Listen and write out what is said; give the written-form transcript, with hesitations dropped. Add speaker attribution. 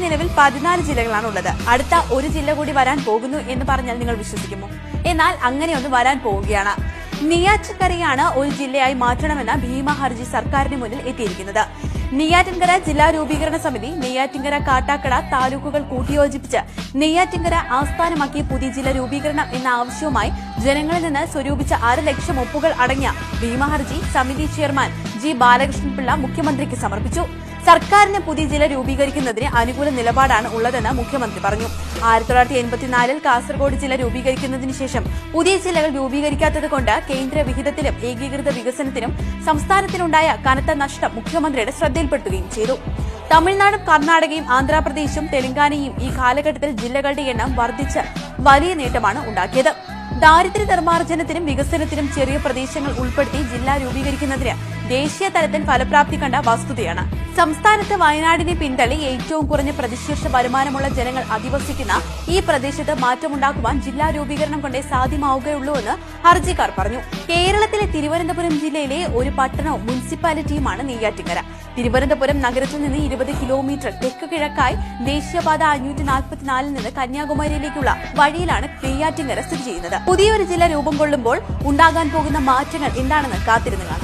Speaker 1: നിലവിൽ 14 ജില്ലകളാണ് ഉള്ളത്. അടുത്ത ഒരു ജില്ല കൂടി വരാൻ പോകുന്നു എന്ന് പറഞ്ഞാൽ നിങ്ങൾ വിശ്വസിക്കുമോ? എന്നാൽ അങ്ങനെയൊന്ന് വരാൻ പോവുകയാണ്. നെയ്യാറ്റിൻകരയാണ് ഒരു ജില്ലയായി മാറ്റണമെന്ന ഭീമ ഹർജി സർക്കാരിന് മുന്നിൽ എത്തിയിരിക്കുന്നത്. നെയ്യാറ്റിൻകര ജില്ലാ രൂപീകരണ സമിതി നെയ്യാറ്റിൻകര കാട്ടാക്കട താലൂക്കുകൾ കൂട്ടിയോജിപ്പിച്ച് നെയ്യാറ്റിൻകര ആസ്ഥാനമാക്കി പുതിയ ജില്ല രൂപീകരണം എന്ന ആവശ്യവുമായി ജനങ്ങളിൽ നിന്ന് സ്വരൂപിച്ച 1.5 ലക്ഷം ഒപ്പുകൾ അടങ്ങിയ ഭീമ ഹർജി സമിതി ചെയർമാൻ ജി ബാലകൃഷ്ണൻപിള്ള മുഖ്യമന്ത്രിക്ക് സമർപ്പിച്ചു. സർക്കാരിന് പുതിയ ജില്ല രൂപീകരിക്കുന്നതിന് അനുകൂല നിലപാടാണ് ഉള്ളതെന്ന് മുഖ്യമന്ത്രി പറഞ്ഞു. 1984 കാസർഗോഡ് ജില്ല രൂപീകരിക്കുന്നതിന് ശേഷം പുതിയ ജില്ലകൾ രൂപീകരിക്കാത്തതുകൊണ്ട് കേന്ദ്ര വിഹിതത്തിലും ഏകീകൃത വികസനത്തിനും സംസ്ഥാനത്തിനുണ്ടായ കനത്ത നഷ്ടം മുഖ്യമന്ത്രിയുടെ ശ്രദ്ധയിൽപ്പെടുത്തുകയും ചെയ്തു. തമിഴ്നാടും കർണാടകയും ആന്ധ്രാപ്രദേശും തെലങ്കാനയും ഈ കാലഘട്ടത്തിൽ ജില്ലകളുടെ എണ്ണം വർദ്ധിച്ച് വലിയ നേട്ടമാണ് ഉണ്ടാക്കിയത്. ദാരിദ്ര്യ നിർമ്മാർജ്ജനത്തിനും വികസനത്തിനും ചെറിയ പ്രദേശങ്ങൾ ഉൾപ്പെടുത്തി ജില്ല രൂപീകരിക്കുന്നതിന് ദേശീയ തലത്തിൽ ഫലപ്രാപ്തി കണ്ട വസ്തുതയാണ്. സംസ്ഥാനത്ത് വയനാടിനെ പിന്തള്ളി ഏറ്റവും കുറഞ്ഞ പ്രതിശീർഷ വരുമാനമുള്ള ജനങ്ങൾ അധിവസിക്കുന്ന ഈ പ്രദേശത്ത് മാറ്റമുണ്ടാക്കുവാൻ ജില്ലാ രൂപീകരണം കൊണ്ടേ സാധ്യമാവുകയുള്ളൂവെന്ന് ഹർജിക്കാർ പറഞ്ഞു. കേരളത്തിലെ തിരുവനന്തപുരം ജില്ലയിലെ ഒരു പട്ടണവും മുനിസിപ്പാലിറ്റിയുമാണ് നെയ്യാറ്റിൻകര. തിരുവനന്തപുരം നഗരത്തിൽ നിന്ന് 20 കിലോമീറ്റർ തെക്ക് കിഴക്കായി ദേശീയപാത 544 നിന്ന് കന്യാകുമാരിയിലേക്കുള്ള വഴിയിലാണ് നെയ്യാറ്റിൻകര സ്ഥിതി ചെയ്യുന്നത്. പുതിയൊരു ജില്ല രൂപം കൊള്ളുമ്പോൾ ഉണ്ടാകാൻ പോകുന്ന മാറ്റങ്ങൾ എന്താണെന്ന് കാത്തിരുന്നു കാണാം.